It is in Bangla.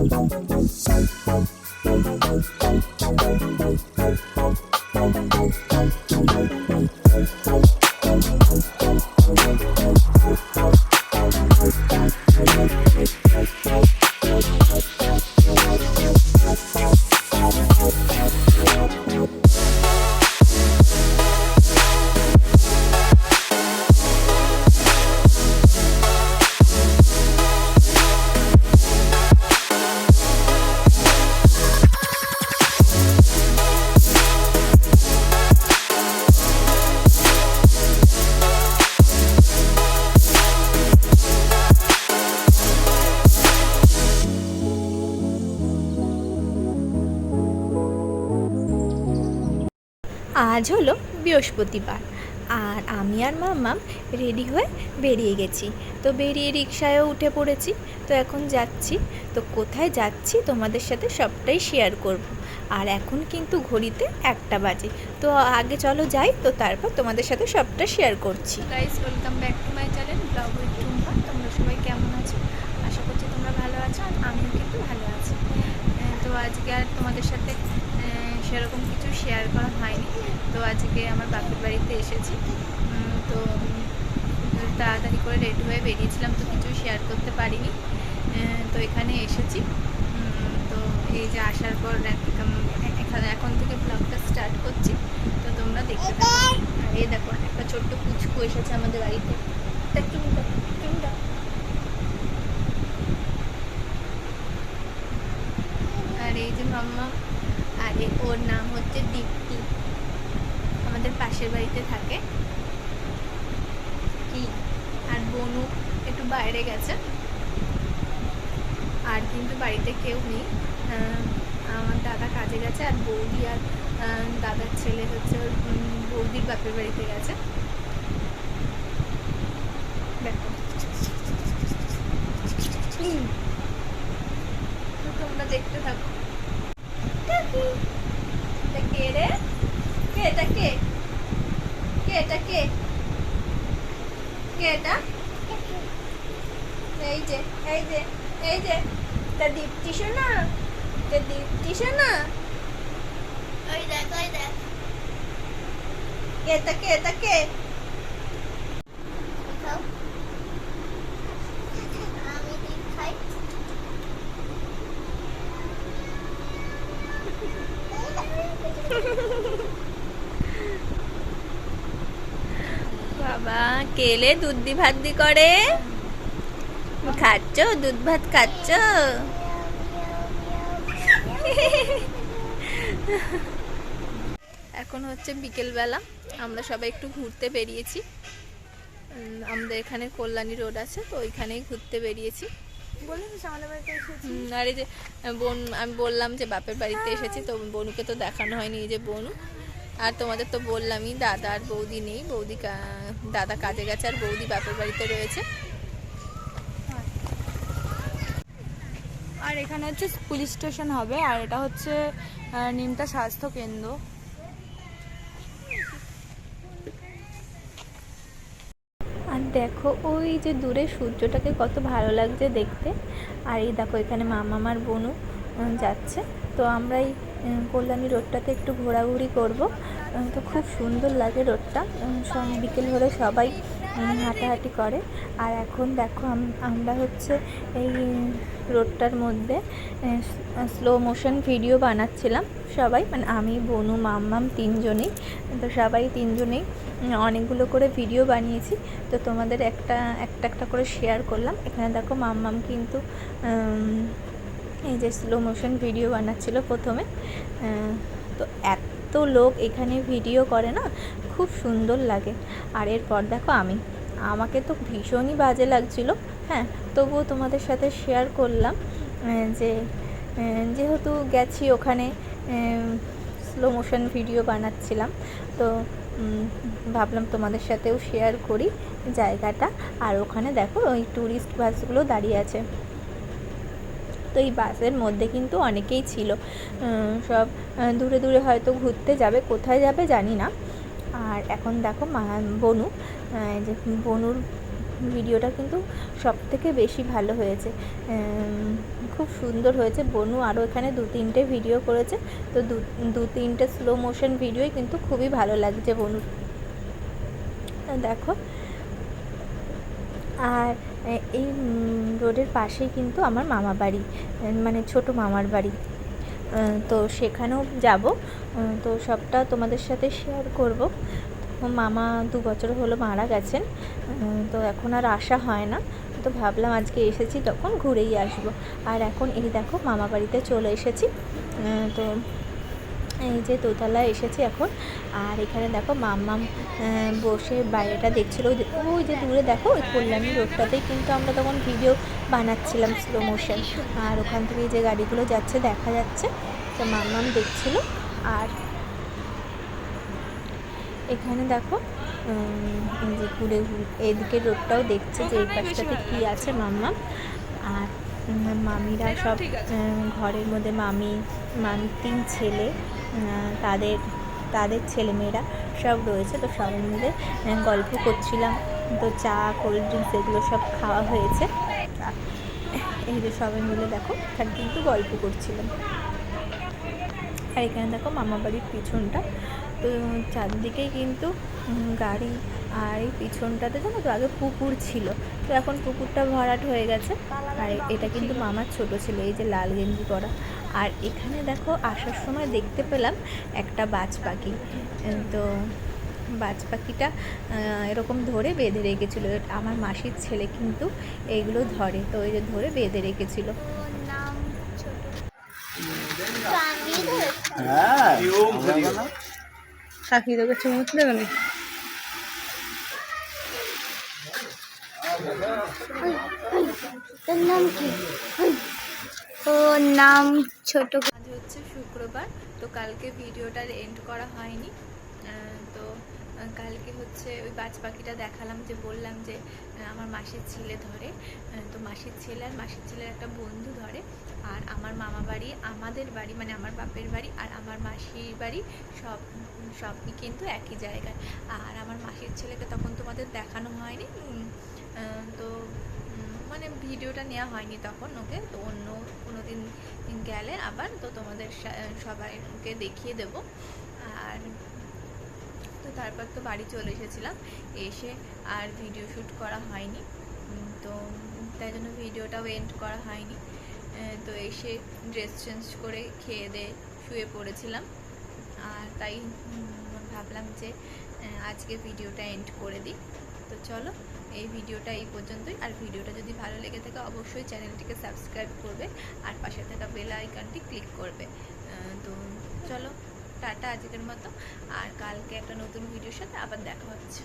আজ হলো বৃহস্পতিবার আর আমি আর মাম্মাম রেডি হয়ে বেরিয়ে গেছি। তো বেরিয়ে রিকশায়ও উঠে পড়েছি। তো এখন যাচ্ছি, তো কোথায় যাচ্ছি তোমাদের সাথে সবটাই শেয়ার করব। আর এখন কিন্তু ঘড়িতে 1টা বাজে। তো আগে চলো যাই, তো তারপর তোমাদের সাথে সবটা শেয়ার করছি। Guys, welcome back to my channel blog with Tumpa. তোমরা সবাই কেমন আছো? আশা করছি তোমরা ভালো আছো, আর আমিও কিন্তু ভালো আছি। তো আজকে আর তোমাদের সাথে সেরকম কিছু শেয়ার করা হয়নি। তো আজকে আমার বাপের বাড়িতে এসেছি। তো তাড়াতাড়ি করে রেডি হয়ে বেরিয়েছিলাম, তো কিছু শেয়ার করতে পারিনি। তো এখানে এসেছি। তো এই যে আসার পর এখানে এখন থেকে ব্লগটা স্টার্ট করছি। তো তোমরা দেখতে থাকো। আর এই দেখো, একটা ছোট্ট পুচকু এসেছে আমাদের বাড়িতে। আর এই যে মাম্মা, আর ওর নাম হচ্ছে দীপ্তি, আমাদের পাশের বাড়িতে থাকে। কি আর বনু একটু বাইরে গেছে, আর কিন্তু বাড়িতে কেউ নেই। আমার দাদা কাজে গেছে, আর বৌদি আর দাদার ছেলে হচ্ছে ওর বৌদির বাপের বাড়িতে গেছে। দেখো, তোমরা দেখতে থাকো। কে রে? কে এটা? কে কে এটা? কে কে এটা? এই যে এই যে এই যে তা দীপ্তি শোনা, তা দীপ্তি শোনা। ওই দেখ, ওই দেখ, কে এটা? কে এটা? কে? আমি খাই। বাবা, কেলে দুধ দি ভাত দি করে খাচ্ছ? দুধ ভাত খাচ্ছ? এখন হচ্ছে বিকেলবেলা, আমরা সবাই একটু ঘুরতে বেরিয়েছি। আমাদের এখানে কল্যাণী রোড আছে, তো ওইখানেই ঘুরতে বেরিয়েছি। আর এই যে বোন, আমি বললাম যে বাপের বাড়িতে এসেছি, তো বনুকে তো দেখানো হয়নি। এই যে বনু। আর তোমাদের তো বললামই দাদা আর বৌদি নেই, বৌদি দাদা কাজে গেছে, আর বৌদি বাপের বাড়িতে রয়েছে। আর এখানে হচ্ছে পুলিশ স্টেশন হবে, আর এটা হচ্ছে নিমতা স্বাস্থ্য কেন্দ্র। আর দেখো, ওই যে দূরে সূর্যটাকে কত ভালো লাগছে দেখতে। আর এই দেখো, এখানে মামার বনু যাচ্ছে। তো আমরা এই কল্যাণী রোডটাতে একটু ঘোরাঘুরি করব। তো খুব সুন্দর লাগে রোডটা। বিকেল হলে সবাই হাঁটাহাঁটি করে। আর এখন দেখো, আমরা হচ্ছে এই রোডটার মধ্যে স্লো মোশন ভিডিও বানাচ্ছিলাম সবাই, মানে আমি, বনু, মাম্মাম তিনজনেই। তো সবাই তিনজনেই অনেকগুলো করে ভিডিও বানিয়েছি। তো তোমাদের একটা করে শেয়ার করলাম। এখানে দেখো, মাম্মাম কিন্তু এই যে স্লো মোশন ভিডিও বানাচ্ছিল প্রথমে। তো এত লোক এখানে ভিডিও করে না, খুব সুন্দর লাগে। আর এরপর দেখো, আমাকে তো ভীষণই বাজে লাগছিল। হ্যাঁ, তবুও তোমাদের সাথে শেয়ার করলাম যে যেহেতু গেছি ওখানে, স্লো মোশন ভিডিও বানাচ্ছিলাম, তো ভাবলাম তোমাদের সাথেও শেয়ার করি জায়গাটা। আর ওখানে দেখো, ওই ট্যুরিস্ট বাসগুলো দাঁড়িয়ে আছে। তো এই বাসের মধ্যে কিন্তু অনেকেই ছিল, সব দূরে দূরে হয়তো ঘুরতে যাবে, কোথায় যাবে জানি না। আর এখন দেখো বনু, যে বনুর ভিডিওটা কিন্তু সবথেকে বেশি ভালো হয়েছে, খুব সুন্দর হয়েছে। বনু আরও এখানে 2-3টে ভিডিও করেছে, তো 2-3টে স্লো মোশন ভিডিওই কিন্তু খুবই ভালো লাগছে বনুর। দেখো, আর এই রোডের পাশেই কিন্তু আমার মামা বাড়ি, মানে ছোট মামার বাড়ি। তো সেখানেও যাব, তো সবটা তোমাদের সাথে শেয়ার করব। মামা 2 বছর হলো মারা গেছেন, তো এখন আর আসা হয় না। তো ভাবলাম আজকে এসেছি তখন ঘুরেই আসব। আর এখন এই দেখো মামা বাড়িতে চলে এসেছি। তো এই যে দোতলায় এসেছি এখন। আর এখানে দেখো মাম্মাম বসে বাইরেটা দেখছিল। ওই যে দূরে দেখো ওই কল্যাণী রোডটাতেই কিন্তু আমরা তখন ভিডিও বানাচ্ছিলাম স্লো মোশন, আর ওখান থেকে যে গাড়িগুলো যাচ্ছে দেখা যাচ্ছে, তো মাম্মাম দেখছিল। আর এখানে দেখো এই যে ঘুরে এদিকে রোডটাও দেখছে যে এই পাশটাতে কী আছে মাম্মাম। আর মামিরা সব ঘরের মধ্যে মামির 3 ছেলে, তাদের ছেলেমেয়েরা সব রয়েছে। তো সবাই মিলে গল্প করছিলাম। তো চা, কোল্ড ড্রিঙ্কস এগুলো সব খাওয়া হয়েছে। এই যে সবাই মিলে দেখো এখানে কিন্তু গল্প করছিলাম। আর এখানে দেখো মামা বাড়ির পিছনটা, তো চারদিকেই কিন্তু গাড়ি। আর এই পিছনটাতে জানো তো আগে পুকুর ছিল, তো এখন পুকুরটা ভরাট হয়ে গেছে। আর এটা কিন্তু মামার ছোট ছিল, এই যে লাল গেঞ্জি পরা। আর এখানে দেখো আসার সময় দেখতে পেলাম একটা বাজ পাখি। তো বাজ পাখিটা এরকম ধরে বেঁধে রেখেছিল। আমার মাসির ছেলে কিন্তু এইগুলো ধরে, তো এই যে ধরে বেঁধে রেখেছিল। কাকি তোকে চুমুক দেবে না? তোর নাম কি? ওর নাম ছোট। আজ হচ্ছে শুক্রবার, তো কালকে ভিডিওটার এন্ড করা হয়নি। তো কালকে হচ্ছে ওই বাজ পাখিটা দেখালাম, যে বললাম যে আমার মাসির ছেলে ধরে। তো মাসির ছেলে আর মাসির ছেলের একটা বন্ধু ধরে। আর আমার মামা বাড়ি, আমাদের বাড়ি মানে আমার বাপের বাড়ি আর আমার মাসির বাড়ি সবই কিন্তু একই জায়গায়। আর আমার মাসির ছেলেকে তখন তোমাদের দেখানো হয়নি, তো মানে ভিডিওটা নেওয়া হয়নি তখন ওকে। তো অন্য কোনো দিন গেলে আবার তো তোমাদের সবাইকে দেখিয়ে দেব। আর তো তারপর তো বাড়ি চলে এসেছিলাম, এসে আর ভিডিও শ্যুট করা হয়নি, তো তাই জন্য ভিডিওটাও এন্ড করা হয়নি। তো এসে ড্রেস চেঞ্জ করে খেয়ে দিয়ে শুয়ে পড়েছিলাম। আর তাই ভাবলাম যে আজকে ভিডিওটা এন্ড করে দিই। তো চলো, এই ভিডিওটা এই পর্যন্তই। আর ভিডিওটা যদি ভালো লেগে থাকে অবশ্যই চ্যানেলটিকে সাবস্ক্রাইব করবে আর পাশে থাকা বেল আইকনটি ক্লিক করবে। তো চলো, টাটা আজকের মতো। আর কালকে একটা নতুন ভিডিওর সাথে আবার দেখা হচ্ছে।